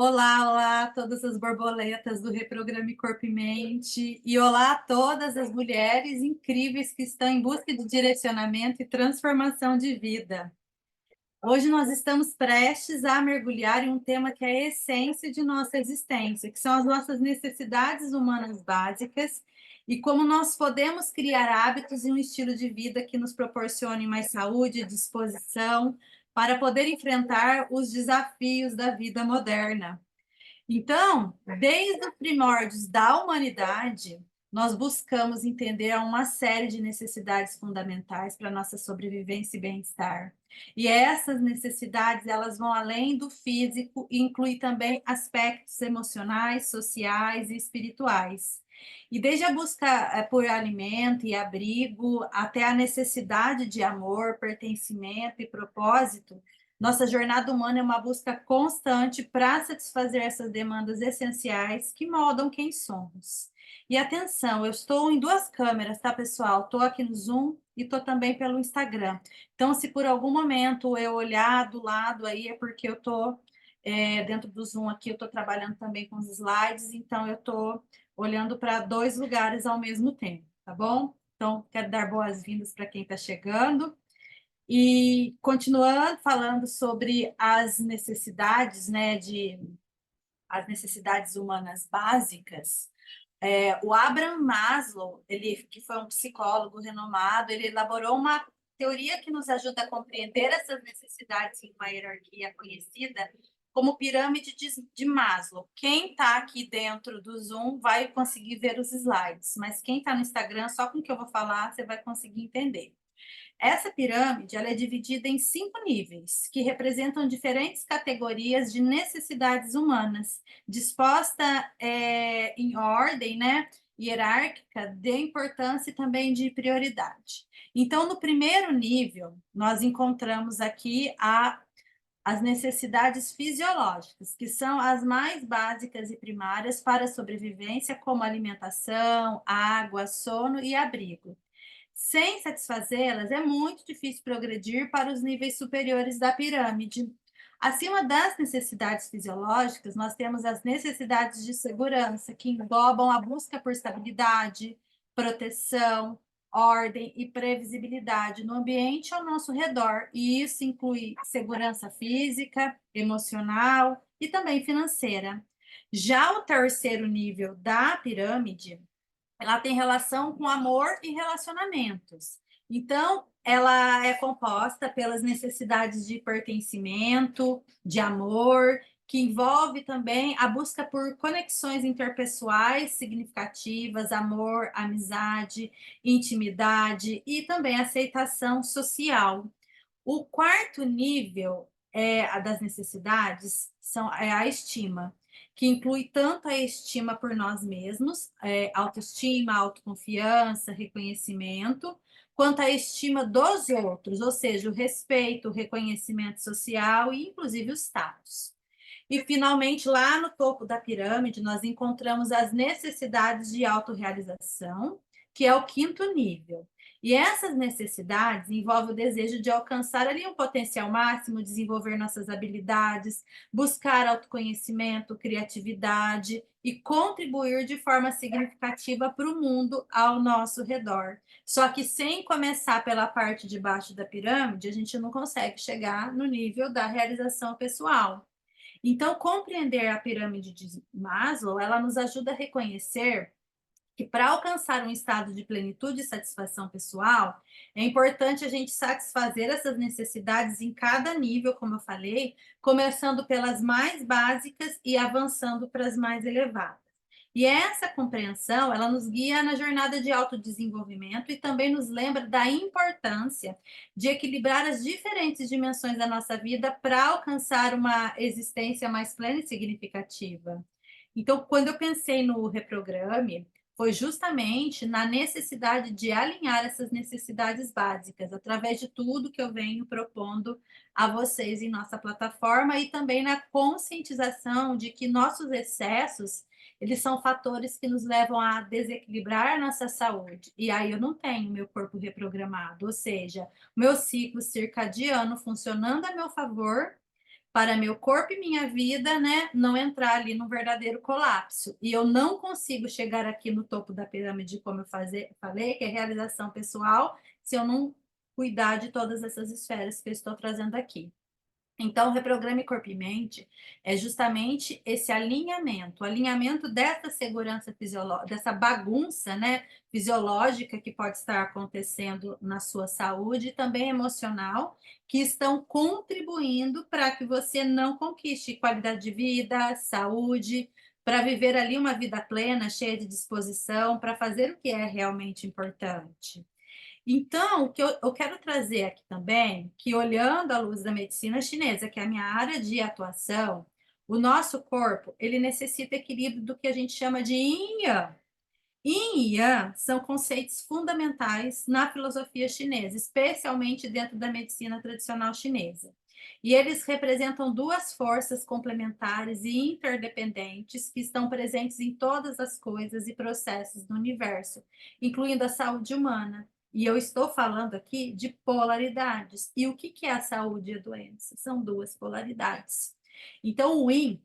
Olá, olá, todas as borboletas do Reprograme Corpo e Mente. E olá a todas as mulheres incríveis que estão em busca de direcionamento e transformação de vida. Hoje nós estamos prestes a mergulhar em um tema que é a essência de nossa existência, que são as nossas necessidades humanas básicas e como nós podemos criar hábitos e um estilo de vida que nos proporcione mais saúde e disposição para poder enfrentar os desafios da vida moderna. Então, desde os primórdios da humanidade, nós buscamos entender uma série de necessidades fundamentais para a nossa sobrevivência e bem-estar. E essas necessidades, elas vão além do físico e incluem também aspectos emocionais, sociais e espirituais. E desde a busca por alimento e abrigo, até a necessidade de amor, pertencimento e propósito, nossa jornada humana é uma busca constante para satisfazer essas demandas essenciais que moldam quem somos. E atenção, eu estou em duas câmeras, tá, pessoal? Estou aqui no Zoom e estou também pelo Instagram. Então, se por algum momento eu olhar do lado aí, é porque eu estou dentro do Zoom aqui, eu estou trabalhando também com os slides, então eu estou olhando para dois lugares ao mesmo tempo, tá bom? Então, quero dar boas-vindas para quem está chegando. E continuando falando sobre as necessidades, né, as necessidades humanas básicas, o Abraham Maslow, ele que foi um psicólogo renomado, ele elaborou uma teoria que nos ajuda a compreender essas necessidades em uma hierarquia conhecida como pirâmide de Maslow. Quem está aqui dentro do Zoom vai conseguir ver os slides, mas quem está no Instagram, só com o que eu vou falar, você vai conseguir entender. Essa pirâmide ela é dividida em 5 níveis, que representam diferentes categorias de necessidades humanas, disposta em ordem, né, hierárquica de importância e também de prioridade. Então, no primeiro nível, nós encontramos aqui as necessidades fisiológicas, que são as mais básicas e primárias para a sobrevivência, como alimentação, água, sono e abrigo. Sem satisfazê-las, é muito difícil progredir para os níveis superiores da pirâmide. Acima das necessidades fisiológicas, nós temos as necessidades de segurança, que englobam a busca por estabilidade, proteção, ordem e previsibilidade no ambiente ao nosso redor. E isso inclui segurança física, emocional e também financeira. Já o terceiro nível da pirâmide, ela tem relação com amor e relacionamentos. Então, ela é composta pelas necessidades de pertencimento, de amor, que envolve também a busca por conexões interpessoais significativas, amor, amizade, intimidade e também aceitação social. O quarto nível das necessidades é a estima, que inclui tanto a estima por nós mesmos, autoestima, autoconfiança, reconhecimento, quanto a estima dos outros, ou seja, o respeito, o reconhecimento social e inclusive o status. E, finalmente, lá no topo da pirâmide, nós encontramos as necessidades de autorrealização, que é o quinto nível. E essas necessidades envolvem o desejo de alcançar ali um potencial máximo, desenvolver nossas habilidades, buscar autoconhecimento, criatividade e contribuir de forma significativa para o mundo ao nosso redor. Só que sem começar pela parte de baixo da pirâmide, a gente não consegue chegar no nível da realização pessoal. Então, compreender a pirâmide de Maslow, ela nos ajuda a reconhecer que para alcançar um estado de plenitude e satisfação pessoal, é importante a gente satisfazer essas necessidades em cada nível, como eu falei, começando pelas mais básicas e avançando para as mais elevadas. E essa compreensão, ela nos guia na jornada de autodesenvolvimento e também nos lembra da importância de equilibrar as diferentes dimensões da nossa vida para alcançar uma existência mais plena e significativa. Então, quando eu pensei no reprograme, foi justamente na necessidade de alinhar essas necessidades básicas, através de tudo que eu venho propondo a vocês em nossa plataforma e também na conscientização de que nossos excessos, eles são fatores que nos levam a desequilibrar a nossa saúde. E aí eu não tenho meu corpo reprogramado, ou seja, meu ciclo circadiano funcionando a meu favor, para meu corpo e minha vida, né, não entrar ali num verdadeiro colapso. E eu não consigo chegar aqui no topo da pirâmide, como eu falei, que é realização pessoal, se eu não cuidar de todas essas esferas que eu estou trazendo aqui. Então, o Reprograme Corpo e Mente é justamente esse alinhamento, o alinhamento dessa segurança fisiológica, dessa bagunça, né, fisiológica que pode estar acontecendo na sua saúde e também emocional, que estão contribuindo para que você não conquiste qualidade de vida, saúde, para viver ali uma vida plena, cheia de disposição, para fazer o que é realmente importante. Então, o que eu quero trazer aqui também, que olhando à luz da medicina chinesa, que é a minha área de atuação, o nosso corpo, ele necessita equilíbrio do que a gente chama de Yin e Yang. Yin e Yang são conceitos fundamentais na filosofia chinesa, especialmente dentro da medicina tradicional chinesa. E eles representam duas forças complementares e interdependentes que estão presentes em todas as coisas e processos do universo, incluindo a saúde humana. E eu estou falando aqui de polaridades. E o que é a saúde e a doença? São duas polaridades. Então, o Yin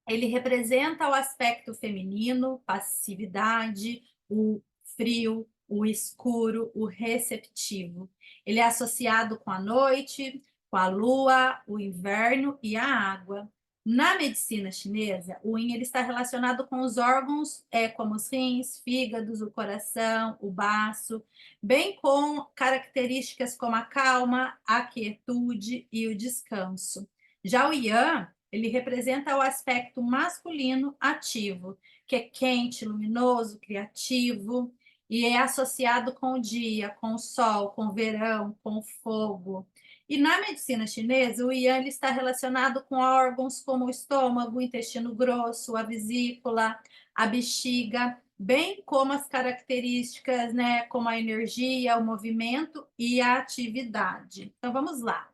ele representa o aspecto feminino, passividade, o frio, o escuro, o receptivo. Ele é associado com a noite, com a lua, o inverno e a água. Na medicina chinesa, o yin ele está relacionado com os órgãos como os rins, fígados, o coração, o baço, bem com características como a calma, a quietude e o descanso. Já o yang ele representa o aspecto masculino ativo, que é quente, luminoso, criativo, e é associado com o dia, com o sol, com o verão, com o fogo. E na medicina chinesa, o Yang ele está relacionado com órgãos como o estômago, o intestino grosso, a vesícula, a bexiga, bem como as características, né, como a energia, o movimento e a atividade. Então vamos lá.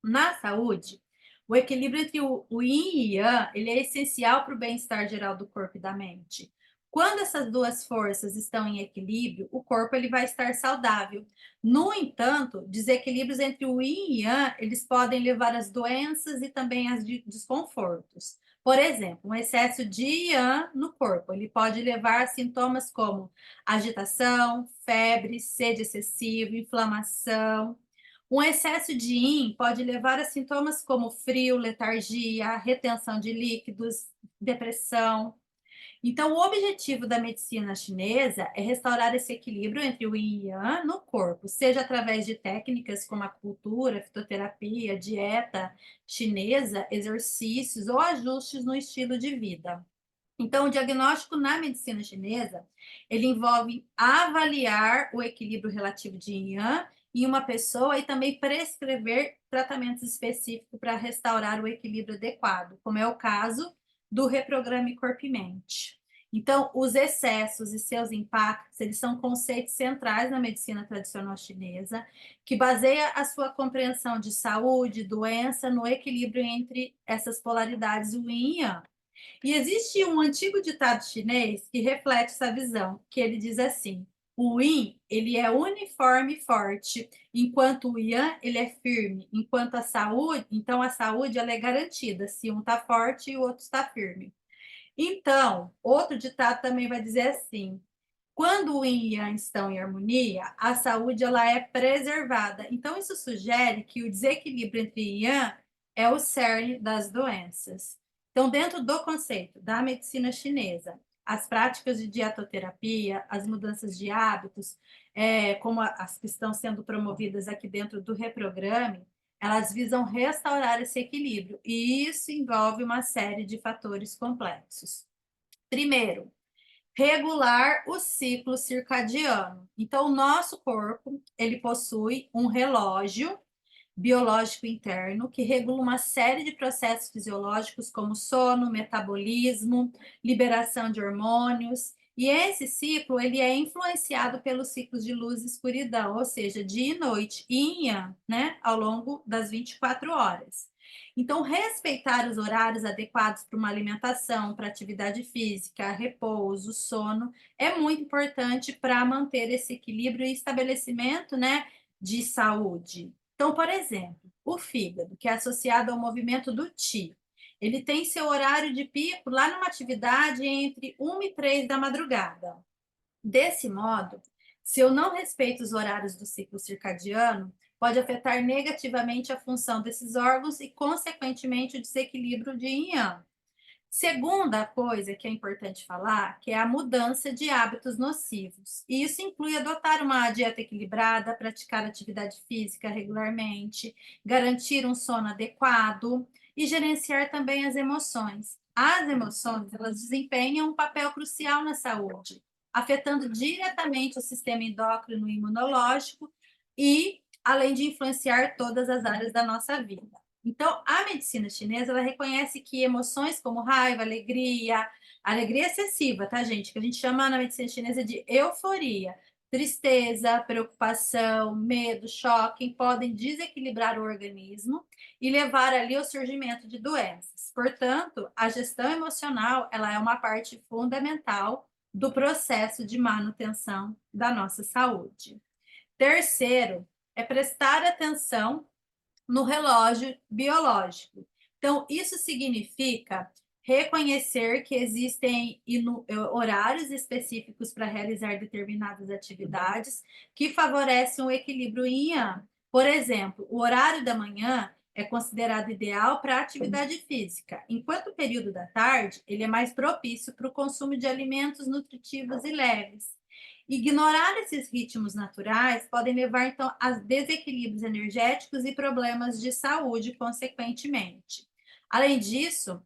Na saúde, o equilíbrio entre o yin e yang, ele é essencial para o bem-estar geral do corpo e da mente. Quando essas duas forças estão em equilíbrio, o corpo ele vai estar saudável. No entanto, desequilíbrios entre o yin e yang, eles podem levar às doenças e também às desconfortos. Por exemplo, um excesso de yang no corpo, ele pode levar a sintomas como agitação, febre, sede excessiva, inflamação. Um excesso de yin pode levar a sintomas como frio, letargia, retenção de líquidos, depressão. Então, o objetivo da medicina chinesa é restaurar esse equilíbrio entre o yin e yang no corpo, seja através de técnicas como a acupuntura, fitoterapia, dieta chinesa, exercícios ou ajustes no estilo de vida. Então, o diagnóstico na medicina chinesa, ele envolve avaliar o equilíbrio relativo de yin yang em uma pessoa e também prescrever tratamentos específicos para restaurar o equilíbrio adequado, como é o caso do Reprograme Corpo e Mente. Então, os excessos e seus impactos, eles são conceitos centrais na medicina tradicional chinesa, que baseia a sua compreensão de saúde, doença, no equilíbrio entre essas polaridades, o yin e yang. E existe um antigo ditado chinês que reflete essa visão, que ele diz assim: o yin, ele é uniforme e forte, enquanto o yang, ele é firme, enquanto a saúde, então a saúde ela é garantida, se um está forte e o outro está firme. Então, outro ditado também vai dizer assim: quando o yin e yang estão em harmonia, a saúde ela é preservada. Então, isso sugere que o desequilíbrio entre yin e yang é o cerne das doenças. Então, dentro do conceito da medicina chinesa, as práticas de dietoterapia, as mudanças de hábitos, como as que estão sendo promovidas aqui dentro do Reprograme, elas visam restaurar esse equilíbrio, e isso envolve uma série de fatores complexos. Primeiro, regular o ciclo circadiano. Então, o nosso corpo, ele possui um relógio biológico interno que regula uma série de processos fisiológicos como sono, metabolismo, liberação de hormônios, e esse ciclo ele é influenciado pelos ciclos de luz e escuridão, ou seja, dia e noite, yin e yang, né, ao longo das 24 horas. Então, respeitar os horários adequados para uma alimentação, para atividade física, repouso, sono, é muito importante para manter esse equilíbrio e estabelecimento, né, de saúde. Então, por exemplo, o fígado, que é associado ao movimento do Qi. Ele tem seu horário de pico lá numa atividade entre 1 e 3 da madrugada. Desse modo, se eu não respeito os horários do ciclo circadiano, pode afetar negativamente a função desses órgãos e, consequentemente, o desequilíbrio de yin e yang. Segunda coisa que é importante falar, que é a mudança de hábitos nocivos. E isso inclui adotar uma dieta equilibrada, praticar atividade física regularmente, garantir um sono adequado e gerenciar também as emoções. As emoções, elas desempenham um papel crucial na saúde, afetando diretamente o sistema endócrino e imunológico e além de influenciar todas as áreas da nossa vida. Então, a medicina chinesa, ela reconhece que emoções como raiva, alegria excessiva, tá, gente? Que a gente chama na medicina chinesa de euforia, tristeza, preocupação, medo, choque, podem desequilibrar o organismo e levar ali ao surgimento de doenças. Portanto, a gestão emocional, ela é uma parte fundamental do processo de manutenção da nossa saúde. Terceiro, é prestar atenção no relógio biológico. Então, isso significa reconhecer que existem horários específicos para realizar determinadas atividades que favorecem o equilíbrio yin yang. Por exemplo, o horário da manhã é considerado ideal para atividade física, enquanto o período da tarde ele é mais propício para o consumo de alimentos nutritivos e leves. Ignorar esses ritmos naturais podem levar, então, a desequilíbrios energéticos e problemas de saúde, consequentemente. Além disso,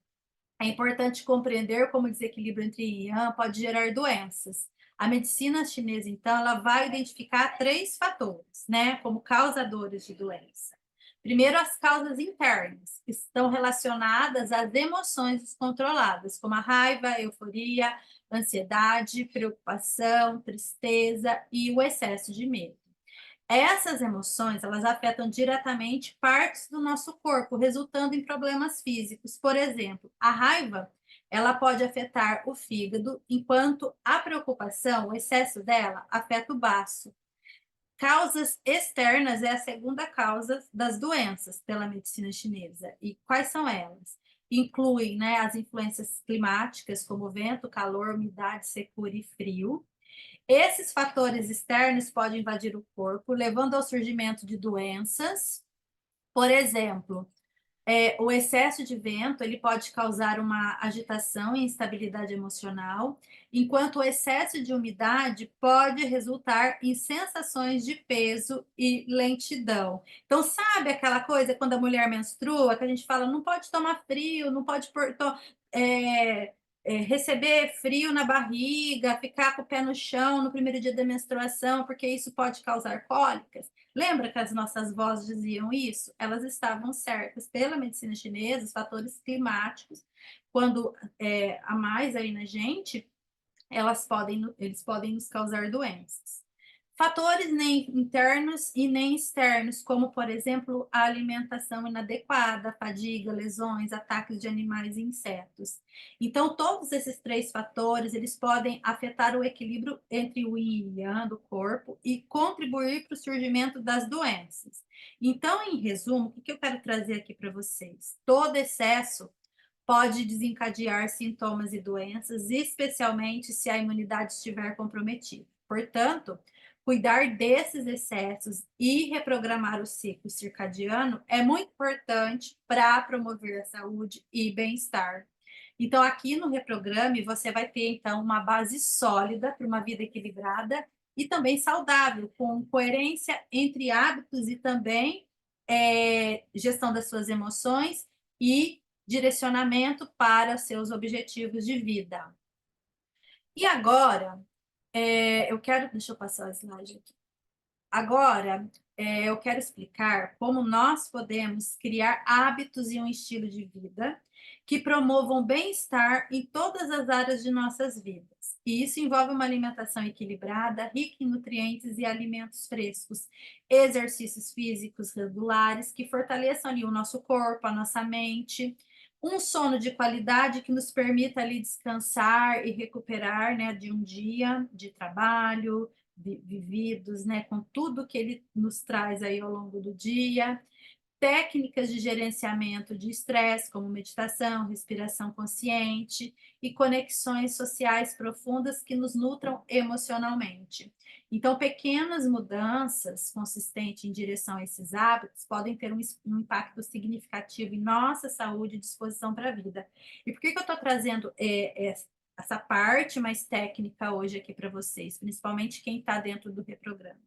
é importante compreender como o desequilíbrio entre yin e yang pode gerar doenças. A medicina chinesa, então, ela vai identificar 3 fatores, né, como causadores de doença. Primeiro, as causas internas, que estão relacionadas às emoções descontroladas, como a raiva, a euforia, ansiedade, preocupação, tristeza e o excesso de medo. Essas emoções, elas afetam diretamente partes do nosso corpo, resultando em problemas físicos. Por exemplo, a raiva, ela pode afetar o fígado, enquanto a preocupação, o excesso dela, afeta o baço. Causas externas é a segunda causa das doenças pela medicina chinesa. E quais são elas? Incluem, né, as influências climáticas, como vento, calor, umidade, secura e frio. Esses fatores externos podem invadir o corpo, levando ao surgimento de doenças. Por exemplo, o excesso de vento ele pode causar uma agitação e instabilidade emocional, enquanto o excesso de umidade pode resultar em sensações de peso e lentidão. Então, sabe aquela coisa quando a mulher menstrua, que a gente fala, não pode tomar frio, não pode receber frio na barriga, ficar com o pé no chão no primeiro dia da menstruação, porque isso pode causar cólicas? Lembra que as nossas vozes diziam isso? Elas estavam certas pela medicina chinesa, os fatores climáticos, quando a mais aí na gente, eles podem nos causar doenças. Fatores nem internos e nem externos, como, por exemplo, a alimentação inadequada, fadiga, lesões, ataques de animais e insetos. Então, todos esses 3 fatores, eles podem afetar o equilíbrio entre o yin e yang do corpo e contribuir para o surgimento das doenças. Então, em resumo, o que eu quero trazer aqui para vocês? Todo excesso pode desencadear sintomas e doenças, especialmente se a imunidade estiver comprometida. Portanto, cuidar desses excessos e reprogramar o ciclo circadiano é muito importante para promover a saúde e bem-estar. Então, aqui no Reprograme, você vai ter, então, uma base sólida para uma vida equilibrada e também saudável, com coerência entre hábitos e também gestão das suas emoções e direcionamento para seus objetivos de vida. E agora, deixa eu passar o slide aqui. Agora, eu quero explicar como nós podemos criar hábitos e um estilo de vida que promovam bem-estar em todas as áreas de nossas vidas. E isso envolve uma alimentação equilibrada, rica em nutrientes e alimentos frescos, exercícios físicos regulares que fortaleçam ali o nosso corpo, a nossa mente, um sono de qualidade que nos permita ali descansar e recuperar, né, de um dia de trabalho, vividos, né, com tudo que ele nos traz aí ao longo do dia. técnicas de gerenciamento de estresse, como meditação, respiração consciente e conexões sociais profundas que nos nutram emocionalmente. Então, pequenas mudanças consistentes em direção a esses hábitos podem ter um impacto significativo em nossa saúde e disposição para a vida. E por que eu estou trazendo essa parte mais técnica hoje aqui para vocês, principalmente quem está dentro do reprograma?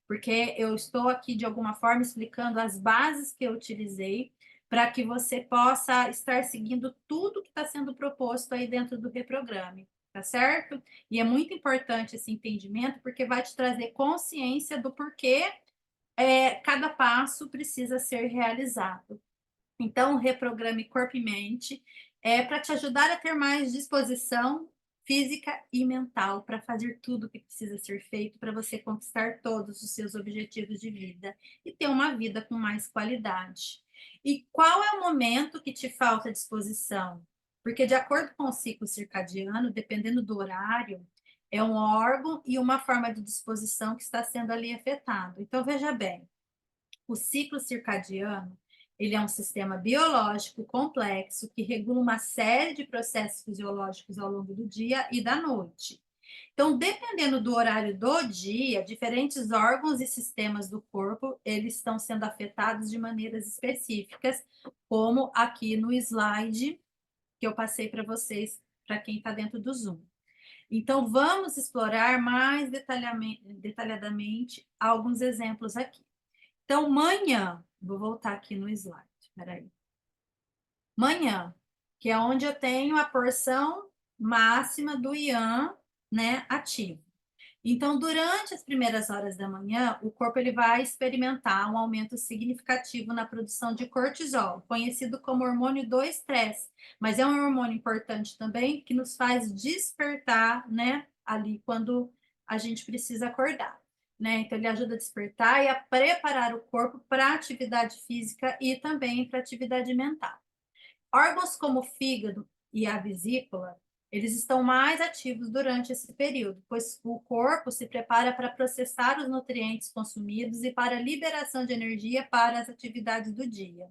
Porque eu estou aqui, de alguma forma, explicando as bases que eu utilizei para que você possa estar seguindo tudo que está sendo proposto aí dentro do reprograme, tá certo? E é muito importante esse entendimento, porque vai te trazer consciência do porquê cada passo precisa ser realizado. Então, reprograme corpo e mente para te ajudar a ter mais disposição física e mental para fazer tudo o que precisa ser feito para você conquistar todos os seus objetivos de vida e ter uma vida com mais qualidade. E qual é o momento que te falta disposição? Porque, de acordo com o ciclo circadiano, dependendo do horário, é um órgão e uma forma de disposição que está sendo ali afetado. Então, veja bem, o ciclo circadiano, ele é um sistema biológico complexo que regula uma série de processos fisiológicos ao longo do dia e da noite. Então, dependendo do horário do dia, diferentes órgãos e sistemas do corpo, eles estão sendo afetados de maneiras específicas, como aqui no slide que eu passei para vocês, para quem está dentro do Zoom. Então, vamos explorar mais detalhadamente alguns exemplos aqui. Então, manhã, vou voltar aqui no slide, peraí. Manhã, que é onde eu tenho a porção máxima do Yang, né, ativo. Então, durante as primeiras horas da manhã, o corpo ele vai experimentar um aumento significativo na produção de cortisol, conhecido como hormônio do estresse, mas é um hormônio importante também que nos faz despertar, né, ali quando a gente precisa acordar. Né? Então, ele ajuda a despertar e a preparar o corpo para a atividade física e também para a atividade mental. Órgãos como o fígado e a vesícula, eles estão mais ativos durante esse período, pois o corpo se prepara para processar os nutrientes consumidos e para a liberação de energia para as atividades do dia.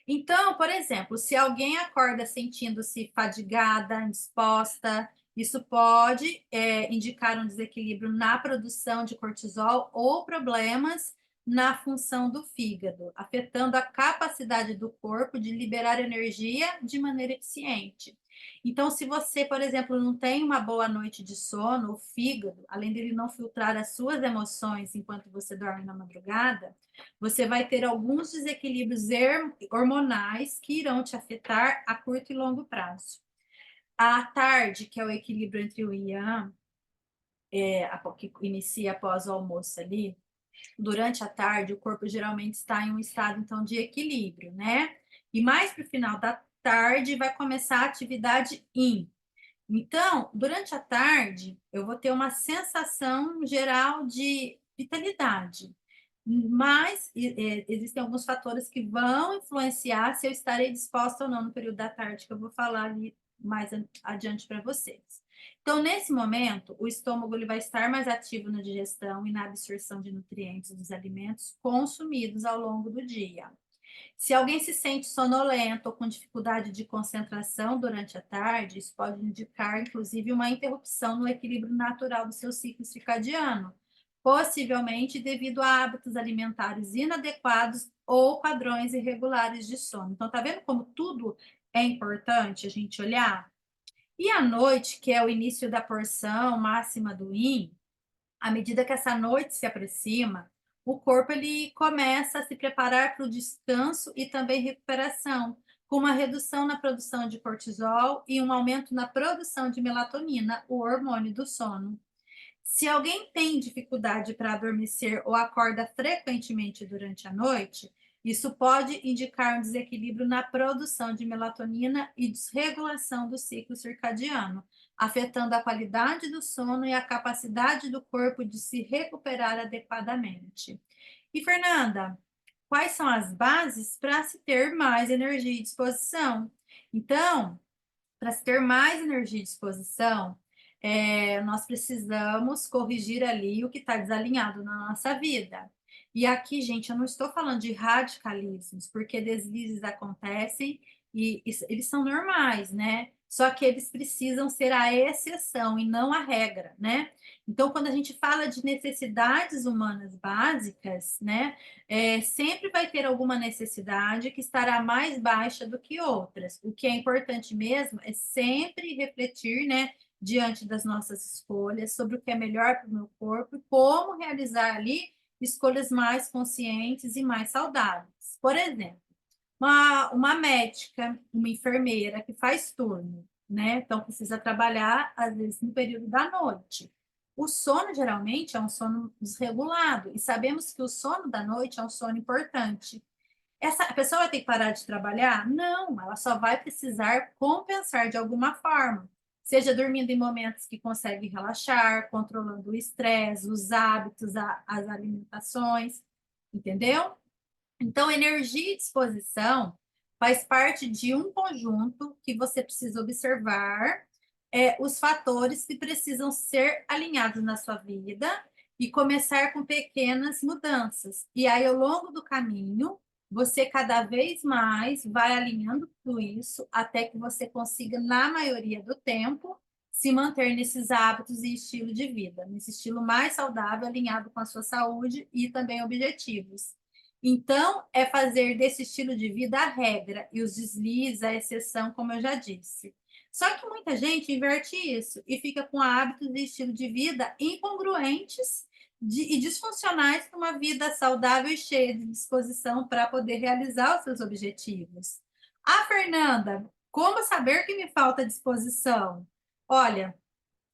Então, por exemplo, se alguém acorda sentindo-se fadigada, indisposta, isso pode indicar um desequilíbrio na produção de cortisol ou problemas na função do fígado, afetando a capacidade do corpo de liberar energia de maneira eficiente. Então, se você, por exemplo, não tem uma boa noite de sono, o fígado, além dele não filtrar as suas emoções enquanto você dorme na madrugada, você vai ter alguns desequilíbrios hormonais que irão te afetar a curto e longo prazo. À tarde, que é o equilíbrio entre o yin e yang, que inicia após o almoço ali, durante a tarde, o corpo geralmente está em um estado, então, de equilíbrio, né? E mais para o final da tarde vai começar a atividade yin. Então, durante a tarde, eu vou ter uma sensação geral de vitalidade, mas existem alguns fatores que vão influenciar se eu estarei disposta ou não no período da tarde, que eu vou falar ali mais adiante para vocês. Então, nesse momento, o estômago ele vai estar mais ativo na digestão e na absorção de nutrientes dos alimentos consumidos ao longo do dia. Se alguém se sente sonolento ou com dificuldade de concentração durante a tarde, isso pode indicar, inclusive, uma interrupção no equilíbrio natural do seu ciclo circadiano, possivelmente devido a hábitos alimentares inadequados ou padrões irregulares de sono. Então, tá vendo como tudo é importante a gente olhar? E à noite, que é o início da porção máxima do Yin, à medida que essa noite se aproxima, o corpo ele começa a se preparar para o descanso e também recuperação, com uma redução na produção de cortisol e um aumento na produção de melatonina, o hormônio do sono. Se alguém tem dificuldade para adormecer ou acorda frequentemente durante a noite, isso pode indicar um desequilíbrio na produção de melatonina e desregulação do ciclo circadiano, afetando a qualidade do sono e a capacidade do corpo de se recuperar adequadamente. E, Fernanda, quais são as bases para se ter mais energia e disposição? Então, para se ter mais energia e disposição, nós precisamos corrigir ali o que está desalinhado na nossa vida. E aqui, gente, eu não estou falando de radicalismos, porque deslizes acontecem e eles são normais, né? Só que eles precisam ser a exceção e não a regra, né? Então, quando a gente fala de necessidades humanas básicas, né, sempre vai ter alguma necessidade que estará mais baixa do que outras. O que é importante mesmo é sempre refletir, né, diante das nossas escolhas sobre o que é melhor para o meu corpo e como realizar ali escolhas mais conscientes e mais saudáveis. Por exemplo, uma médica, uma enfermeira que faz turno, né? Então precisa trabalhar, às vezes, no período da noite. O sono, geralmente, é um sono desregulado, e sabemos que o sono da noite é um sono importante. A pessoa vai ter que parar de trabalhar? Não, ela só vai precisar compensar de alguma forma, seja dormindo em momentos que consegue relaxar, controlando o estresse, os hábitos, as alimentações, entendeu? Então, energia e disposição faz parte de um conjunto que você precisa observar os fatores que precisam ser alinhados na sua vida e começar com pequenas mudanças. E aí, ao longo do caminho, você cada vez mais vai alinhando tudo isso até que você consiga, na maioria do tempo, se manter nesses hábitos e estilo de vida, nesse estilo mais saudável, alinhado com a sua saúde e também objetivos. Então, é fazer desse estilo de vida a regra e os deslizes a exceção, como eu já disse. Só que muita gente inverte isso e fica com hábitos e estilo de vida incongruentes e disfuncionais para uma vida saudável e cheia de disposição para poder realizar os seus objetivos. Ah, Fernanda, como saber que me falta disposição? Olha,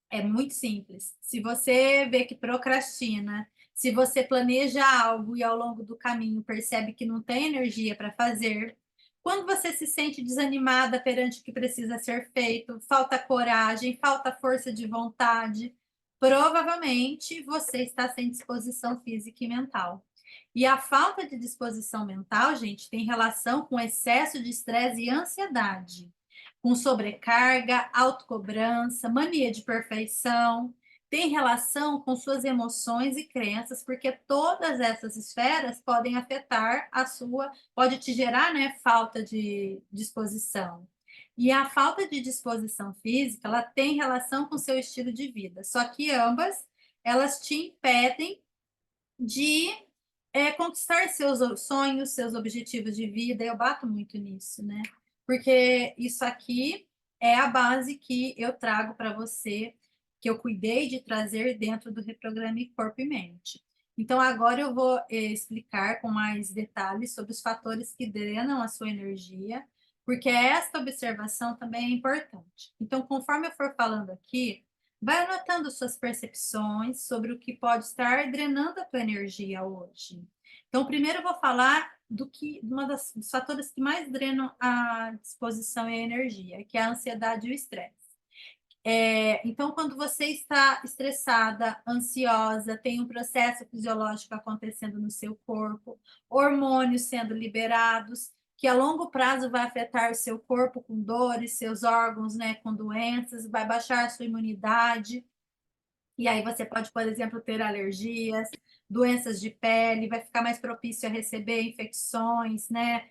é muito simples. Se você vê que procrastina, se você planeja algo e ao longo do caminho percebe que não tem energia para fazer, quando você se sente desanimada perante o que precisa ser feito, falta coragem, falta força de vontade, provavelmente você está sem disposição física e mental. E a falta de disposição mental, gente, tem relação com excesso de estresse e ansiedade, com sobrecarga, autocobrança, mania de perfeição, tem relação com suas emoções e crenças, porque todas essas esferas podem afetar pode te gerar, né, falta de disposição. E a falta de disposição física, ela tem relação com o seu estilo de vida, só que ambas, elas te impedem de conquistar seus sonhos, seus objetivos de vida. Eu bato muito nisso, né? Porque isso aqui é a base que eu trago para você, que eu cuidei de trazer dentro do Reprograme Corpo e Mente. Então, agora eu vou explicar com mais detalhes sobre os fatores que drenam a sua energia, porque esta observação também é importante. Então, conforme eu for falando aqui, vai anotando suas percepções sobre o que pode estar drenando a tua energia hoje. Então, primeiro eu vou falar dos fatores que mais drenam a disposição e a energia, que é a ansiedade e o estresse. Então, quando você está estressada, ansiosa, tem um processo fisiológico acontecendo no seu corpo, hormônios sendo liberados, que a longo prazo vai afetar o seu corpo com dores, seus órgãos, né, com doenças, vai baixar a sua imunidade. E aí você pode, por exemplo, ter alergias, doenças de pele, vai ficar mais propício a receber infecções, né,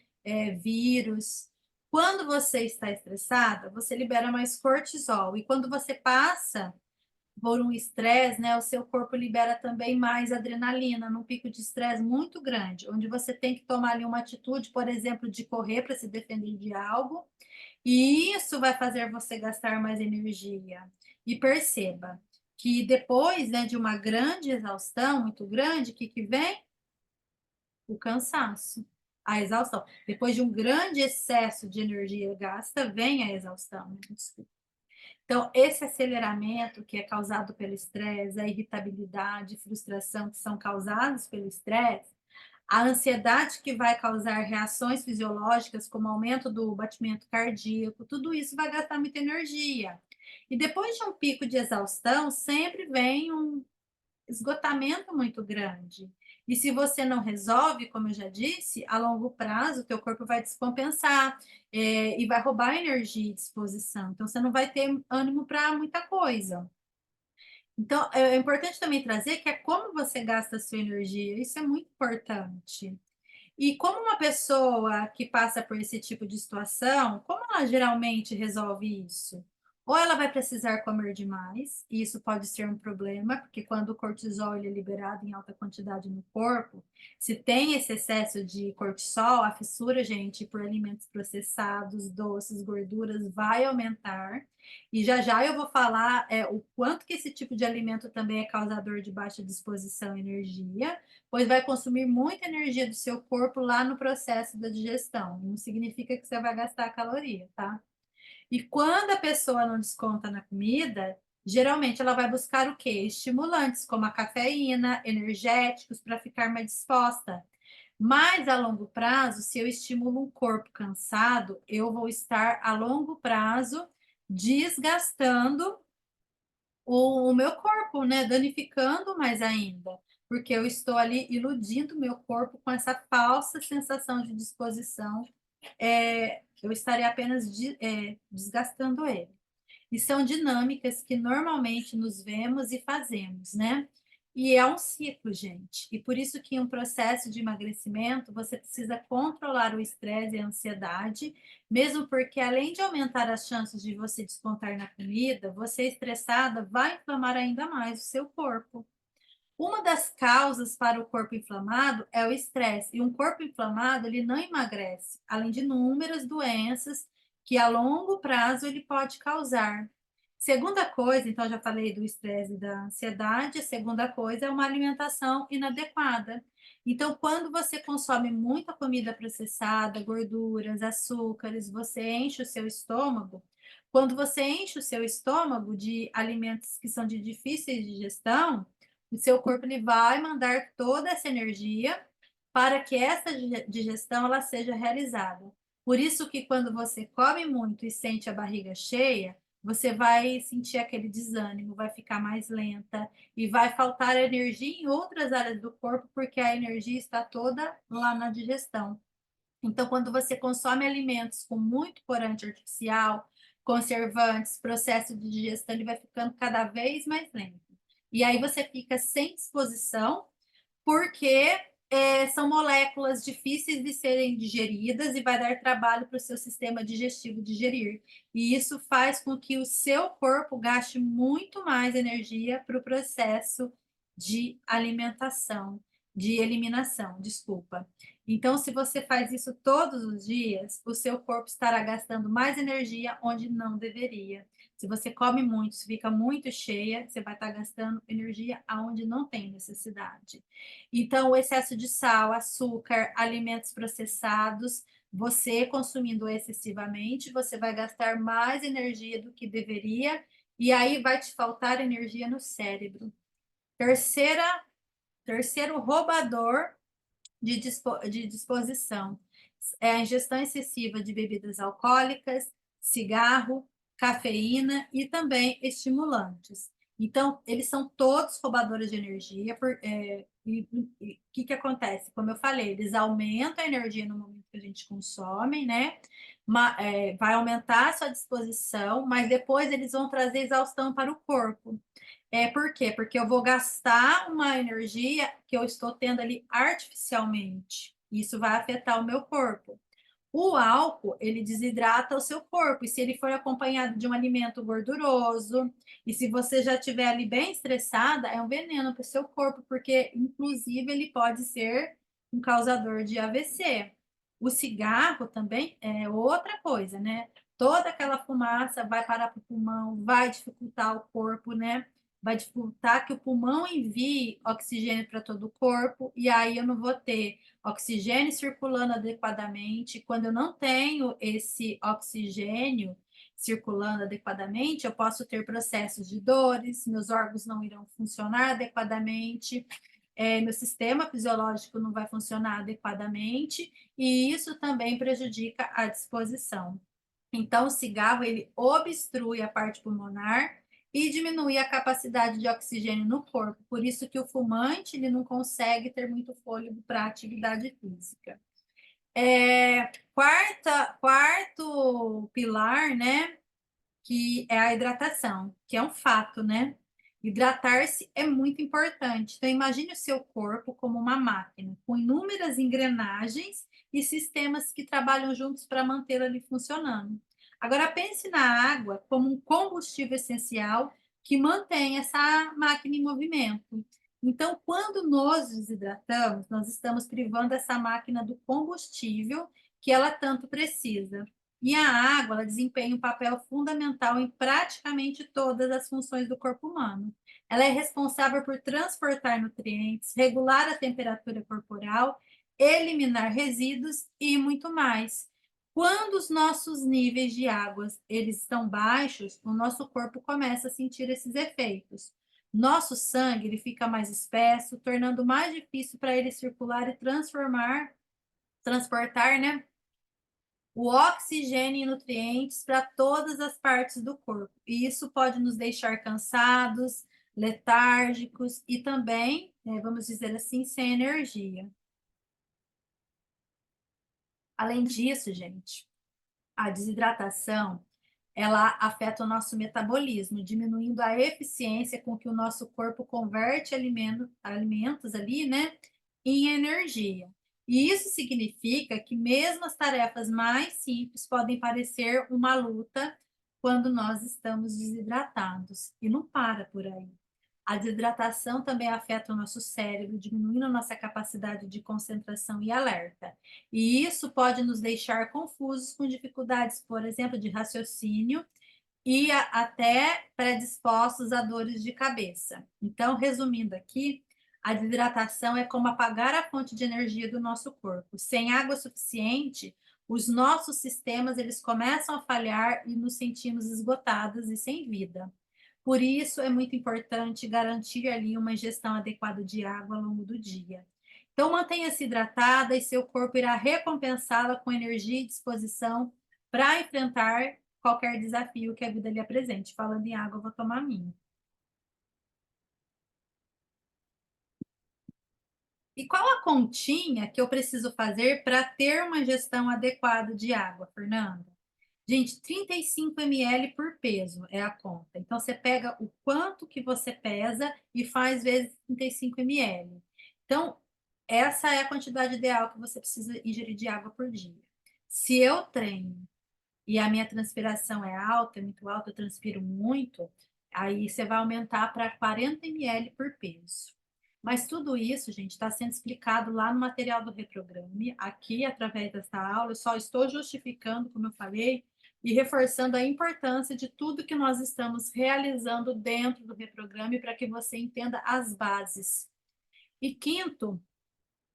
vírus. Quando você está estressada, você libera mais cortisol. E quando você passa por um estresse, né, o seu corpo libera também mais adrenalina, num pico de estresse muito grande, onde você tem que tomar ali uma atitude, por exemplo, de correr para se defender de algo, e isso vai fazer você gastar mais energia. E perceba que depois, né, de uma grande exaustão, muito grande, o que vem? O cansaço, a exaustão. Depois de um grande excesso de energia gasta, vem a exaustão, né? Desculpa. Então, esse aceleramento que é causado pelo estresse, a irritabilidade, frustração que são causados pelo estresse, a ansiedade que vai causar reações fisiológicas, como aumento do batimento cardíaco, tudo isso vai gastar muita energia. E depois de um pico de exaustão, sempre vem um esgotamento muito grande. E se você não resolve, como eu já disse, a longo prazo, o teu corpo vai descompensar e vai roubar energia e disposição. Então, você não vai ter ânimo para muita coisa. Então, é importante também trazer que é como você gasta a sua energia, isso é muito importante. E como uma pessoa que passa por esse tipo de situação, como ela geralmente resolve isso? Ou ela vai precisar comer demais, e isso pode ser um problema, porque quando o cortisol ele é liberado em alta quantidade no corpo, se tem esse excesso de cortisol, a fissura, gente, por alimentos processados, doces, gorduras, vai aumentar. E já eu vou falar o quanto que esse tipo de alimento também é causador de baixa disposição e energia, pois vai consumir muita energia do seu corpo lá no processo da digestão. Não significa que você vai gastar caloria, tá? E quando a pessoa não desconta na comida, geralmente ela vai buscar o quê? Estimulantes, como a cafeína, energéticos, para ficar mais disposta. Mas a longo prazo, se eu estimulo um corpo cansado, eu vou estar a longo prazo desgastando o meu corpo, né? Danificando mais ainda, porque eu estou ali iludindo o meu corpo com essa falsa sensação de disposição, eu estarei apenas desgastando ele. E são dinâmicas que normalmente nos vemos e fazemos, né? E é um ciclo, gente. E por isso que em um processo de emagrecimento, você precisa controlar o estresse e a ansiedade, mesmo porque além de aumentar as chances de você descontar na comida, você estressada vai inflamar ainda mais o seu corpo. Uma das causas para o corpo inflamado é o estresse. E um corpo inflamado, ele não emagrece, além de inúmeras doenças que a longo prazo ele pode causar. Segunda coisa, então já falei do estresse e da ansiedade, a segunda coisa é uma alimentação inadequada. Então, quando você consome muita comida processada, gorduras, açúcares, você enche o seu estômago. Quando você enche o seu estômago de alimentos que são de difíceis de digestão, o seu corpo ele vai mandar toda essa energia para que essa digestão ela seja realizada. Por isso que quando você come muito e sente a barriga cheia, você vai sentir aquele desânimo, vai ficar mais lenta e vai faltar energia em outras áreas do corpo, porque a energia está toda lá na digestão. Então, quando você consome alimentos com muito corante artificial, conservantes, processo de digestão, ele vai ficando cada vez mais lento. E aí você fica sem disposição, porque são moléculas difíceis de serem digeridas e vai dar trabalho para o seu sistema digestivo digerir. E isso faz com que o seu corpo gaste muito mais energia para o processo de alimentação, de eliminação, desculpa. Então, se você faz isso todos os dias, o seu corpo estará gastando mais energia onde não deveria. Se você come muito, se fica muito cheia, você vai estar gastando energia aonde não tem necessidade. Então, o excesso de sal, açúcar, alimentos processados, você consumindo excessivamente, você vai gastar mais energia do que deveria, e aí vai te faltar energia no cérebro. Terceiro roubador de disposição. É a ingestão excessiva de bebidas alcoólicas, cigarro, cafeína e também estimulantes. Então, eles são todos roubadores de energia. E o que acontece? Como eu falei, eles aumentam a energia no momento que a gente consome, né? Vai aumentar a sua disposição, mas depois eles vão trazer exaustão para o corpo. Por quê? Porque eu vou gastar uma energia que eu estou tendo ali artificialmente. Isso vai afetar o meu corpo. O álcool, ele desidrata o seu corpo, e se ele for acompanhado de um alimento gorduroso, e se você já estiver ali bem estressada, é um veneno para o seu corpo, porque, inclusive, ele pode ser um causador de AVC. O cigarro também é outra coisa, né? Toda aquela fumaça vai parar para o pulmão, vai dificultar o corpo, né? Vai dificultar que o pulmão envie oxigênio para todo o corpo, e aí eu não vou ter oxigênio circulando adequadamente. Quando eu não tenho esse oxigênio circulando adequadamente, eu posso ter processos de dores, meus órgãos não irão funcionar adequadamente, meu sistema fisiológico não vai funcionar adequadamente, e isso também prejudica a disposição. Então, o cigarro, ele obstrui a parte pulmonar e diminui a capacidade de oxigênio no corpo. Por isso que o fumante, ele não consegue ter muito fôlego para atividade física. Quarto pilar, né, que é a hidratação, que é um fato, né? Hidratar-se é muito importante. Então, imagine o seu corpo como uma máquina, com inúmeras engrenagens e sistemas que trabalham juntos para mantê-lo ali funcionando. Agora, pense na água como um combustível essencial que mantém essa máquina em movimento. Então, quando nos desidratamos, nós estamos privando essa máquina do combustível que ela tanto precisa. E a água, ela desempenha um papel fundamental em praticamente todas as funções do corpo humano. Ela é responsável por transportar nutrientes, regular a temperatura corporal, eliminar resíduos e muito mais. Quando os nossos níveis de água eles estão baixos, o nosso corpo começa a sentir esses efeitos. Nosso sangue ele fica mais espesso, tornando mais difícil para ele circular e transportar, né, o oxigênio e nutrientes para todas as partes do corpo. E isso pode nos deixar cansados, letárgicos e também, vamos dizer assim, sem energia. Além disso, gente, a desidratação, ela afeta o nosso metabolismo, diminuindo a eficiência com que o nosso corpo converte alimentos ali, né, em energia. E isso significa que mesmo as tarefas mais simples podem parecer uma luta quando nós estamos desidratados. E não para por aí. A desidratação também afeta o nosso cérebro, diminuindo a nossa capacidade de concentração e alerta. E isso pode nos deixar confusos, com dificuldades, por exemplo, de raciocínio e até predispostos a dores de cabeça. Então, resumindo aqui, a desidratação é como apagar a fonte de energia do nosso corpo. Sem água suficiente, os nossos sistemas eles começam a falhar e nos sentimos esgotados e sem vida. Por isso, é muito importante garantir ali uma ingestão adequada de água ao longo do dia. Então, mantenha-se hidratada e seu corpo irá recompensá-la com energia e disposição para enfrentar qualquer desafio que a vida lhe apresente. Falando em água, eu vou tomar minha. E qual a continha que eu preciso fazer para ter uma ingestão adequada de água, Fernanda? Gente, 35 ml por peso é a conta. Então, você pega o quanto que você pesa e faz vezes 35 ml. Então, essa é a quantidade ideal que você precisa ingerir de água por dia. Se eu treino e a minha transpiração é alta, é muito alta, eu transpiro muito, aí você vai aumentar para 40 ml por peso. Mas tudo isso, gente, está sendo explicado lá no material do Reprograme. Aqui, através dessa aula, eu só estou justificando, como eu falei, e reforçando a importância de tudo que nós estamos realizando dentro do Reprograme para que você entenda as bases. E quinto,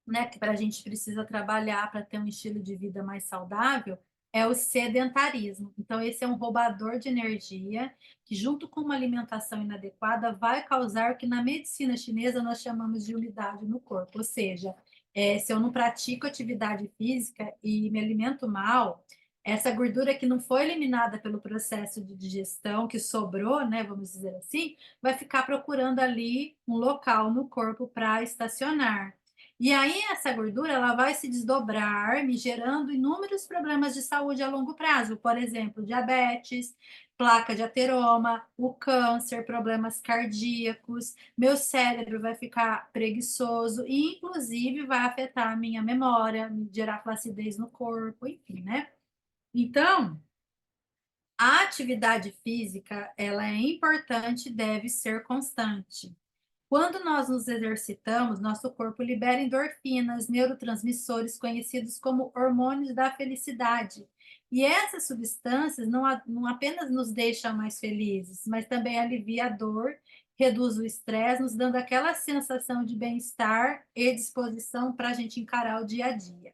né, que para a gente precisa trabalhar para ter um estilo de vida mais saudável, é o sedentarismo. Então, esse é um roubador de energia que, junto com uma alimentação inadequada, vai causar o que na medicina chinesa nós chamamos de umidade no corpo. Ou seja, se eu não pratico atividade física e me alimento mal, essa gordura que não foi eliminada pelo processo de digestão, que sobrou, né, vamos dizer assim, vai ficar procurando ali um local no corpo para estacionar. E aí essa gordura ela vai se desdobrar, me gerando inúmeros problemas de saúde a longo prazo, por exemplo, diabetes, placa de ateroma, o câncer, problemas cardíacos, meu cérebro vai ficar preguiçoso e inclusive vai afetar a minha memória, me gerar flacidez no corpo, enfim, né? Então, a atividade física, ela é importante e deve ser constante. Quando nós nos exercitamos, nosso corpo libera endorfinas, neurotransmissores conhecidos como hormônios da felicidade. E essas substâncias não apenas nos deixam mais felizes, mas também alivia a dor, reduz o estresse, nos dando aquela sensação de bem-estar e disposição para a gente encarar o dia a dia.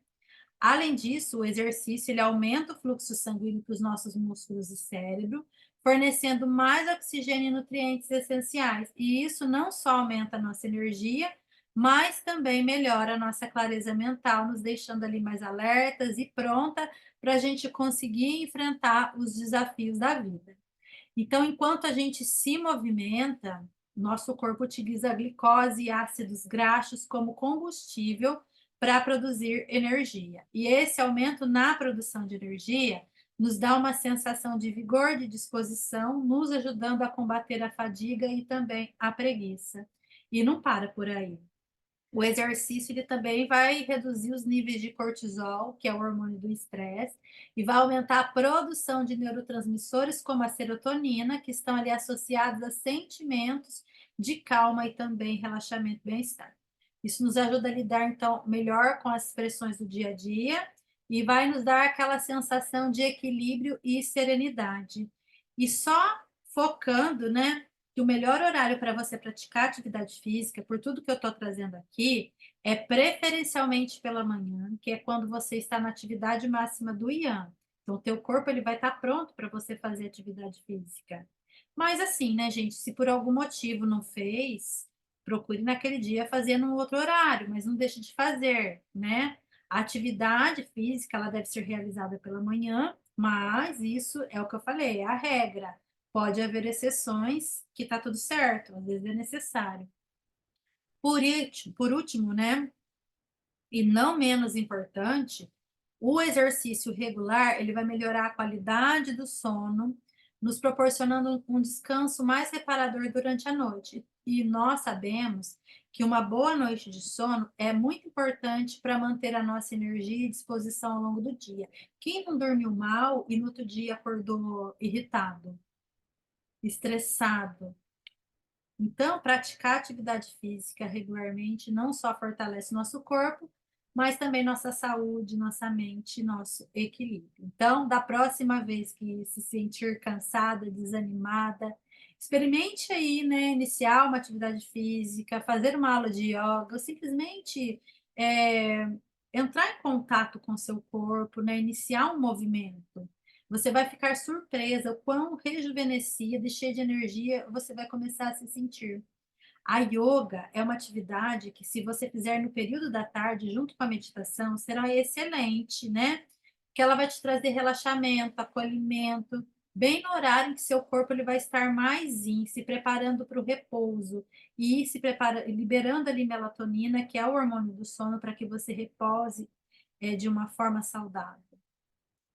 Além disso, o exercício ele aumenta o fluxo sanguíneo para os nossos músculos e cérebro, fornecendo mais oxigênio e nutrientes essenciais. E isso não só aumenta a nossa energia, mas também melhora a nossa clareza mental, nos deixando ali mais alertas e pronta para a gente conseguir enfrentar os desafios da vida. Então, enquanto a gente se movimenta, nosso corpo utiliza a glicose e ácidos graxos como combustível para produzir energia. E esse aumento na produção de energia nos dá uma sensação de vigor, de disposição, nos ajudando a combater a fadiga e também a preguiça. E não para por aí. O exercício ele também vai reduzir os níveis de cortisol, que é o hormônio do estresse, e vai aumentar a produção de neurotransmissores como a serotonina, que estão ali associados a sentimentos de calma e também relaxamento e bem-estar. Isso nos ajuda a lidar então melhor com as pressões do dia a dia e vai nos dar aquela sensação de equilíbrio e serenidade. E só focando, né, que o melhor horário para você praticar atividade física, por tudo que eu estou trazendo aqui, é preferencialmente pela manhã, que é quando você está na atividade máxima do Yang. Então, o teu corpo ele vai estar pronto para você fazer atividade física. Mas assim, né, gente, se por algum motivo não fez, procure naquele dia fazer num outro horário, mas não deixe de fazer, né? A atividade física, ela deve ser realizada pela manhã, mas isso é o que eu falei, é a regra. Pode haver exceções que tá tudo certo, às vezes é necessário. Por último, né, e não menos importante, o exercício regular, ele vai melhorar a qualidade do sono, nos proporcionando um descanso mais reparador durante a noite. E nós sabemos que uma boa noite de sono é muito importante para manter a nossa energia e disposição ao longo do dia. Quem não dormiu mal e no outro dia acordou irritado, estressado, então, praticar atividade física regularmente não só fortalece nosso corpo, mas também nossa saúde, nossa mente, nosso equilíbrio. Então, da próxima vez que se sentir cansada, desanimada, experimente aí, né, iniciar uma atividade física, fazer uma aula de yoga, ou simplesmente é, entrar em contato com o seu corpo, né, iniciar um movimento. Você vai ficar surpresa o quão rejuvenescida e cheia de energia você vai começar a se sentir. A yoga é uma atividade que, se você fizer no período da tarde, junto com a meditação, será excelente, né? Que ela vai te trazer relaxamento, acolhimento, bem no horário em que seu corpo ele vai estar mais zen, se preparando para o repouso e se prepara, liberando ali melatonina, que é o hormônio do sono, para que você repose de uma forma saudável.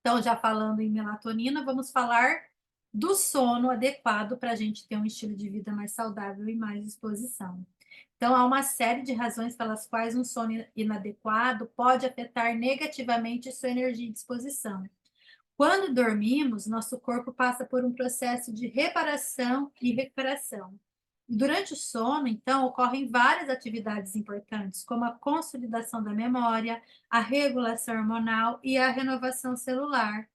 Então, já falando em melatonina, vamos falar do sono adequado para a gente ter um estilo de vida mais saudável e mais disposição. Então, há uma série de razões pelas quais um sono inadequado pode afetar negativamente sua energia e disposição. Quando dormimos, nosso corpo passa por um processo de reparação e recuperação. Durante o sono, então, ocorrem várias atividades importantes, como a consolidação da memória, a regulação hormonal e a renovação celular.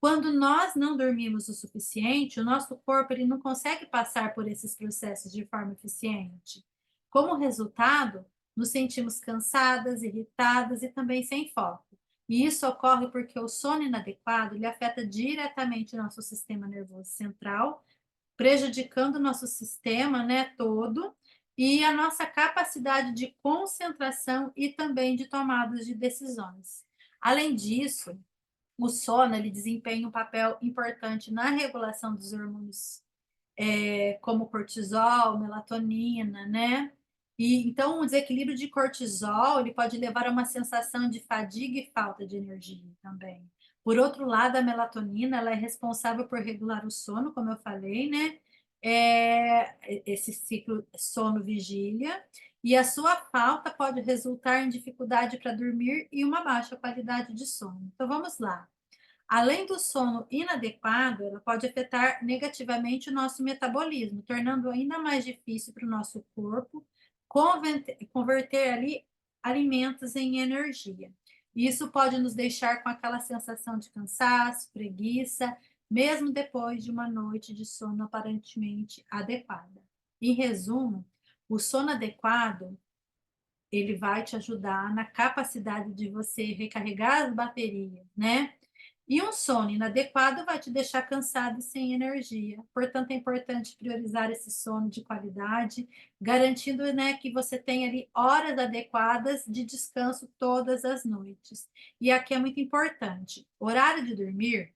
Quando nós não dormimos o suficiente, o nosso corpo ele não consegue passar por esses processos de forma eficiente. Como resultado, nos sentimos cansadas, irritadas e também sem foco. E isso ocorre porque o sono inadequado ele afeta diretamente o nosso sistema nervoso central, prejudicando o nosso sistema, né, todo, e a nossa capacidade de concentração e também de tomadas de decisões. Além disso, o sono ele desempenha um papel importante na regulação dos hormônios como cortisol, melatonina, né? E então o desequilíbrio de cortisol ele pode levar a uma sensação de fadiga e falta de energia também. Por outro lado, a melatonina ela é responsável por regular o sono, como eu falei, né? Esse ciclo sono-vigília, e a sua falta pode resultar em dificuldade para dormir e uma baixa qualidade de sono. Então vamos lá. Além do sono inadequado, ela pode afetar negativamente o nosso metabolismo, tornando ainda mais difícil para o nosso corpo converter ali alimentos em energia. Isso pode nos deixar com aquela sensação de cansaço, preguiça, mesmo depois de uma noite de sono aparentemente adequada. Em resumo, o sono adequado ele vai te ajudar na capacidade de você recarregar as baterias, né? E um sono inadequado vai te deixar cansado e sem energia. Portanto, é importante priorizar esse sono de qualidade, garantindo, né, que você tenha ali horas adequadas de descanso todas as noites. E aqui é muito importante: horário de dormir,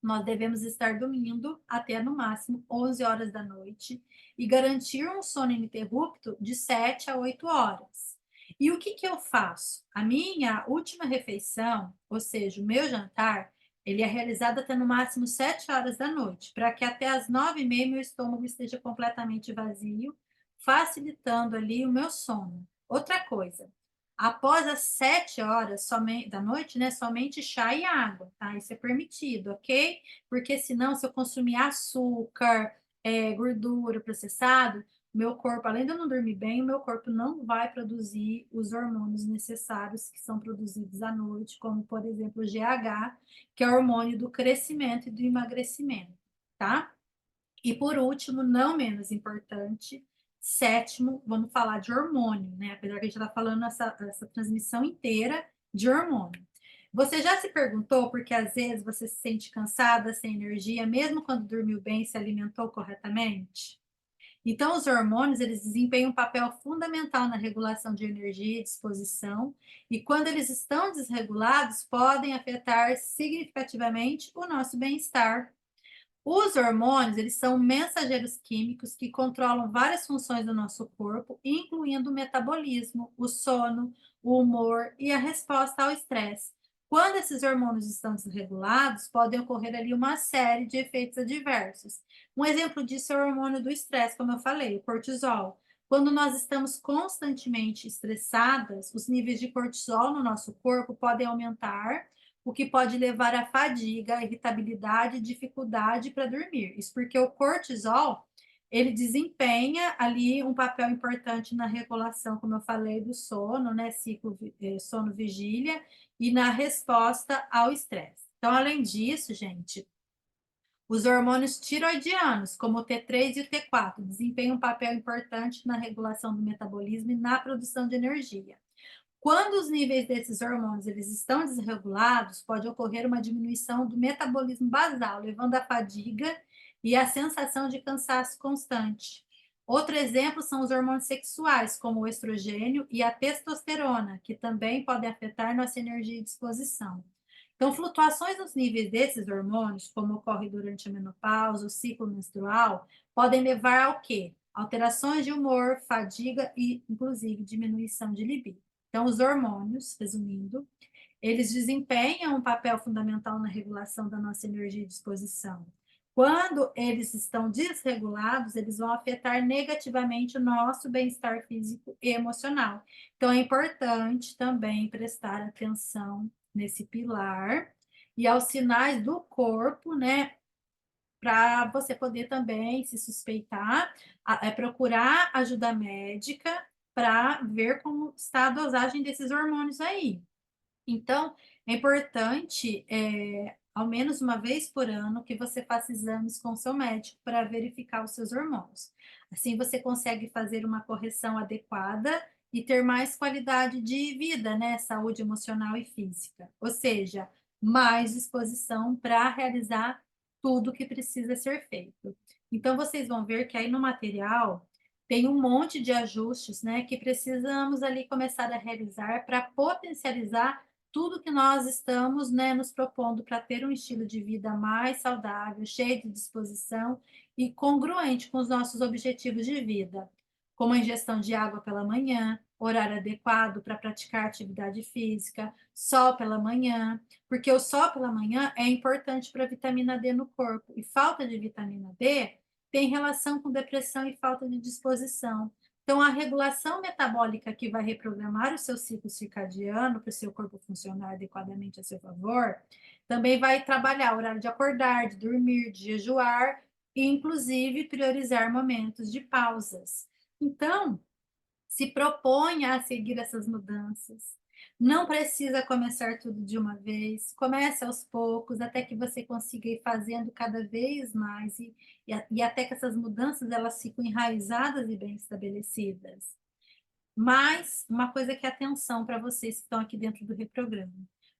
nós devemos estar dormindo até no máximo 11 horas da noite e garantir um sono ininterrupto de 7 a 8 horas. E o que eu faço? A minha última refeição, ou seja, o meu jantar, Ele é realizado até no máximo 7 horas da noite, para que até as 9h30 meu estômago esteja completamente vazio, facilitando ali o meu sono. Outra coisa, após as 7 horas da noite, né, somente chá e água, tá? Isso é permitido, ok? Porque senão, se eu consumir açúcar, gordura, processado, meu corpo, além de eu não dormir bem, o meu corpo não vai produzir os hormônios necessários que são produzidos à noite, como, por exemplo, o GH, que é o hormônio do crescimento e do emagrecimento, tá? E por último, não menos importante, sétimo, vamos falar de hormônio, né? Apesar que a gente está falando essa transmissão inteira de hormônio. Você já se perguntou porque às vezes você se sente cansada, sem energia, mesmo quando dormiu bem e se alimentou corretamente? Então, os hormônios, eles desempenham um papel fundamental na regulação de energia e disposição, e quando eles estão desregulados, podem afetar significativamente o nosso bem-estar. Os hormônios, eles são mensageiros químicos que controlam várias funções do nosso corpo, incluindo o metabolismo, o sono, o humor e a resposta ao estresse. Quando esses hormônios estão desregulados, podem ocorrer ali uma série de efeitos adversos. Um exemplo disso é o hormônio do estresse, como eu falei, o cortisol. Quando nós estamos constantemente estressadas, os níveis de cortisol no nosso corpo podem aumentar, o que pode levar à fadiga, irritabilidade, dificuldade para dormir. Isso porque o cortisol, ele desempenha ali um papel importante na regulação, como eu falei, do sono, né, ciclo sono-vigília, e na resposta ao estresse. Então, além disso, gente, os hormônios tiroidianos, como o T3 e o T4, desempenham um papel importante na regulação do metabolismo e na produção de energia. Quando os níveis desses hormônios eles estão desregulados, pode ocorrer uma diminuição do metabolismo basal, levando à fadiga e à sensação de cansaço constante. Outro exemplo são os hormônios sexuais, como o estrogênio e a testosterona, que também podem afetar nossa energia e disposição. Então, flutuações nos níveis desses hormônios, como ocorre durante a menopausa, o ciclo menstrual, podem levar ao quê? Alterações de humor, fadiga e, inclusive, diminuição de libido. Então, os hormônios, resumindo, eles desempenham um papel fundamental na regulação da nossa energia e disposição. Quando eles estão desregulados, eles vão afetar negativamente o nosso bem-estar físico e emocional. Então, é importante também prestar atenção nesse pilar e aos sinais do corpo, né? Para você poder também se suspeitar, procurar ajuda médica para ver como está a dosagem desses hormônios aí. Então, é importante, ao menos uma vez por ano, que você faça exames com seu médico para verificar os seus hormônios. Assim, você consegue fazer uma correção adequada e ter mais qualidade de vida, né? Saúde emocional e física. Ou seja, mais disposição para realizar tudo que precisa ser feito. Então, vocês vão ver que aí no material tem um monte de ajustes, né, que precisamos ali começar a realizar para potencializar tudo que nós estamos, né, nos propondo para ter um estilo de vida mais saudável, cheio de disposição e congruente com os nossos objetivos de vida, como a ingestão de água pela manhã, horário adequado para praticar atividade física, sol pela manhã, porque o sol pela manhã é importante para a vitamina D no corpo, e falta de vitamina D tem relação com depressão e falta de disposição. Então, a regulação metabólica que vai reprogramar o seu ciclo circadiano para o seu corpo funcionar adequadamente a seu favor, também vai trabalhar o horário de acordar, de dormir, de jejuar e, inclusive, priorizar momentos de pausas. Então, se proponha a seguir essas mudanças. Não precisa começar tudo de uma vez, comece aos poucos, até que você consiga ir fazendo cada vez mais e até que essas mudanças elas fiquem enraizadas e bem estabelecidas. Mas uma coisa que é atenção para vocês que estão aqui dentro do reprograma.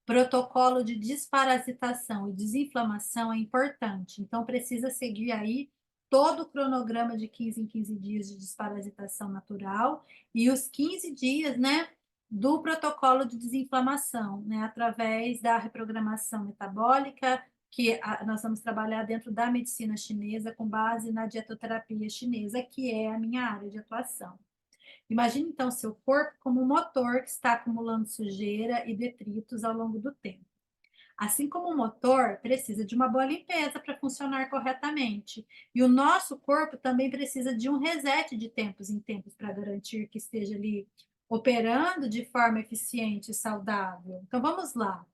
Protocolo de desparasitação e desinflamação é importante, então precisa seguir aí todo o cronograma de 15 em 15 dias de desparasitação natural e os 15 dias, né, do protocolo de desinflamação, né, através da reprogramação metabólica, que nós vamos trabalhar dentro da medicina chinesa com base na dietoterapia chinesa, que é a minha área de atuação. Imagine então seu corpo como um motor que está acumulando sujeira e detritos ao longo do tempo. Assim como o motor precisa de uma boa limpeza para funcionar corretamente, e o nosso corpo também precisa de um reset de tempos em tempos para garantir que esteja ali operando de forma eficiente e saudável. Então vamos lá.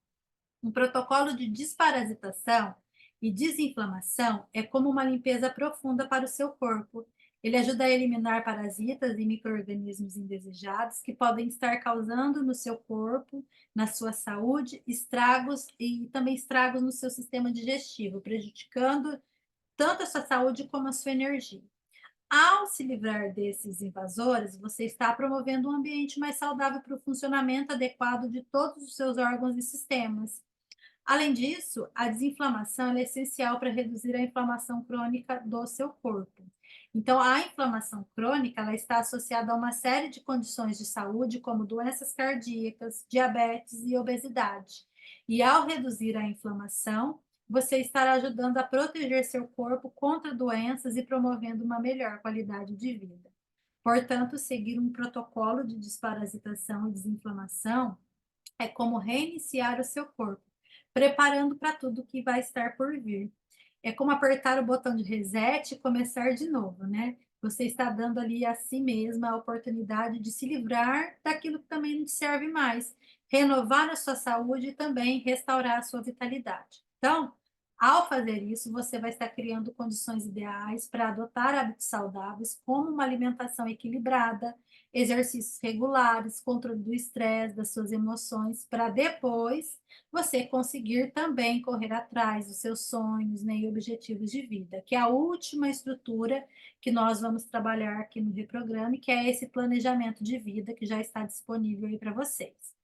Um protocolo de desparasitação e desinflamação é como uma limpeza profunda para o seu corpo. Ele ajuda a eliminar parasitas e micro-organismos indesejados que podem estar causando no seu corpo, na sua saúde, estragos e também estragos no seu sistema digestivo, prejudicando tanto a sua saúde como a sua energia. Ao se livrar desses invasores, você está promovendo um ambiente mais saudável para o funcionamento adequado de todos os seus órgãos e sistemas. Além disso, a desinflamação é essencial para reduzir a inflamação crônica do seu corpo. Então, a inflamação crônica ela está associada a uma série de condições de saúde, como doenças cardíacas, diabetes e obesidade. E ao reduzir a inflamação, você estará ajudando a proteger seu corpo contra doenças e promovendo uma melhor qualidade de vida. Portanto, seguir um protocolo de desparasitação e desinflamação é como reiniciar o seu corpo, preparando para tudo que vai estar por vir. É como apertar o botão de reset e começar de novo, né? Você está dando ali a si mesma a oportunidade de se livrar daquilo que também não te serve mais, renovar a sua saúde e também restaurar a sua vitalidade. Então, ao fazer isso, você vai estar criando condições ideais para adotar hábitos saudáveis, como uma alimentação equilibrada, exercícios regulares, controle do estresse, das suas emoções, para depois você conseguir também correr atrás dos seus sonhos, né, e objetivos de vida, que é a última estrutura que nós vamos trabalhar aqui no Reprograme, que é esse planejamento de vida que já está disponível aí para vocês.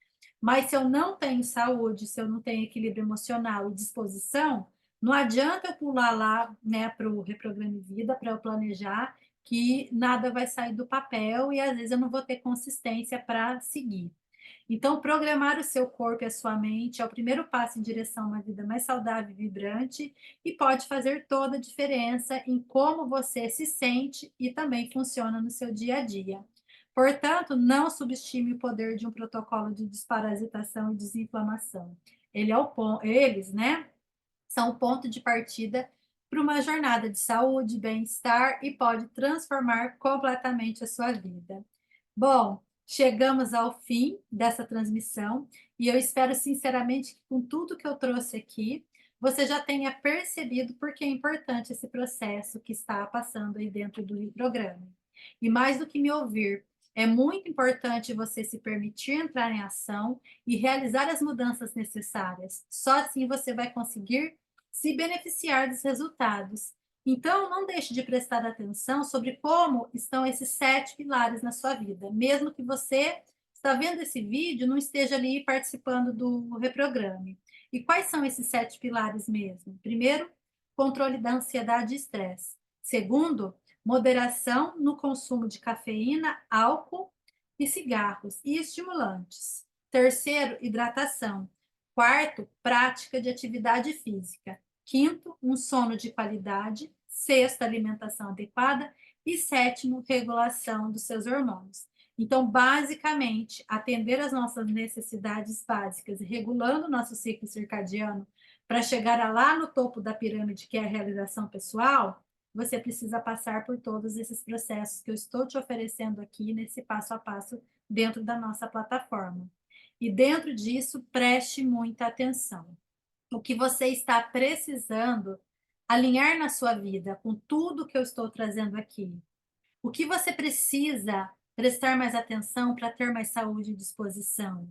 Mas se eu não tenho saúde, se eu não tenho equilíbrio emocional e disposição, não adianta eu pular lá, né, para o Reprograme Vida, para eu planejar, que nada vai sair do papel e às vezes eu não vou ter consistência para seguir. Então, programar o seu corpo e a sua mente é o primeiro passo em direção a uma vida mais saudável e vibrante e pode fazer toda a diferença em como você se sente e também funciona no seu dia a dia. Portanto, não subestime o poder de um protocolo de desparasitação e desinflamação. Eles, né, são o ponto de partida para uma jornada de saúde, bem-estar e pode transformar completamente a sua vida. Bom, chegamos ao fim dessa transmissão e eu espero sinceramente que com tudo que eu trouxe aqui, você já tenha percebido por que é importante esse processo que está passando aí dentro do programa. E mais do que me ouvir, é muito importante você se permitir entrar em ação e realizar as mudanças necessárias. Só assim você vai conseguir se beneficiar dos resultados. Então, não deixe de prestar atenção sobre como estão esses 7 pilares na sua vida, mesmo que você está vendo esse vídeo, não esteja ali participando do reprograme. E quais são esses 7 pilares mesmo? Primeiro, controle da ansiedade e estresse. Segundo, moderação no consumo de cafeína, álcool e cigarros e estimulantes. Terceiro, hidratação. Quarto, prática de atividade física. Quinto, um sono de qualidade. Sexto, alimentação adequada. E sétimo, regulação dos seus hormônios. Então, basicamente, atender às nossas necessidades básicas, regulando o nosso ciclo circadiano para chegar lá no topo da pirâmide, que é a realização pessoal, você precisa passar por todos esses processos que eu estou te oferecendo aqui nesse passo a passo dentro da nossa plataforma. E dentro disso, preste muita atenção. O que você está precisando alinhar na sua vida com tudo que eu estou trazendo aqui. O que você precisa prestar mais atenção para ter mais saúde e disposição.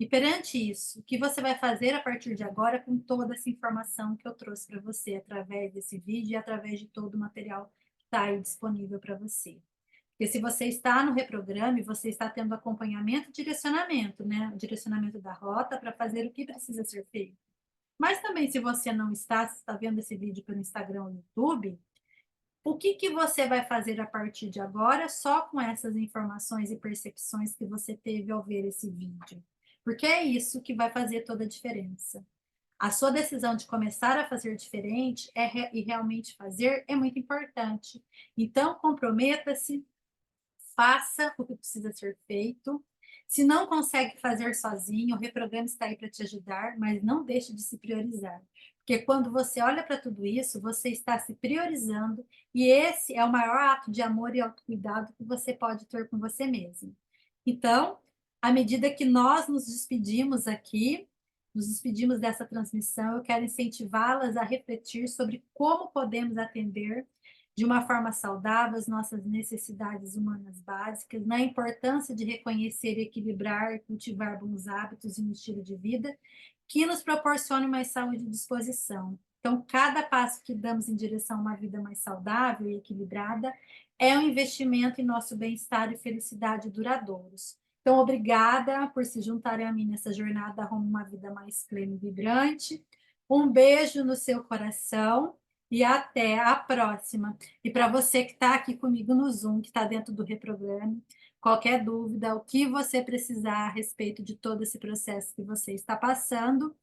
E perante isso, o que você vai fazer a partir de agora com toda essa informação que eu trouxe para você através desse vídeo e através de todo o material que está aí disponível para você? Porque se você está no reprograme, você está tendo acompanhamento e direcionamento, né? O direcionamento da rota para fazer o que precisa ser feito. Mas também, se você não está, se está vendo esse vídeo pelo Instagram ou YouTube, o que, que você vai fazer a partir de agora só com essas informações e percepções que você teve ao ver esse vídeo? Porque é isso que vai fazer toda a diferença. A sua decisão de começar a fazer diferente e realmente fazer é muito importante. Então, comprometa-se, faça o que precisa ser feito, Se não consegue fazer sozinho, o Reprograma está aí para te ajudar, mas não deixe de se priorizar. Porque quando você olha para tudo isso, você está se priorizando e esse é o maior ato de amor e autocuidado que você pode ter com você mesmo. Então, à medida que nós nos despedimos aqui, nos despedimos dessa transmissão, eu quero incentivá-las a refletir sobre como podemos atender de uma forma saudável as nossas necessidades humanas básicas, na importância de reconhecer, equilibrar e cultivar bons hábitos e um estilo de vida que nos proporcione mais saúde e disposição. Então, cada passo que damos em direção a uma vida mais saudável e equilibrada é um investimento em nosso bem-estar e felicidade duradouros. Então, obrigada por se juntarem a mim nessa jornada rumo a uma vida mais plena e vibrante. Um beijo no seu coração e até a próxima. E para você que está aqui comigo no Zoom, que está dentro do Reprograme, qualquer dúvida, o que você precisar a respeito de todo esse processo que você está passando,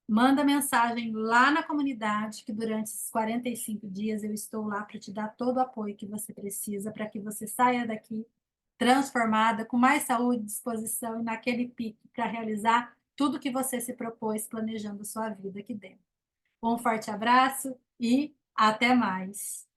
manda mensagem lá na comunidade, que durante esses 45 dias eu estou lá para te dar todo o apoio que você precisa para que você saia daqui transformada, com mais saúde, disposição e naquele pique para realizar tudo que você se propôs planejando sua vida aqui dentro. Um forte abraço e até mais.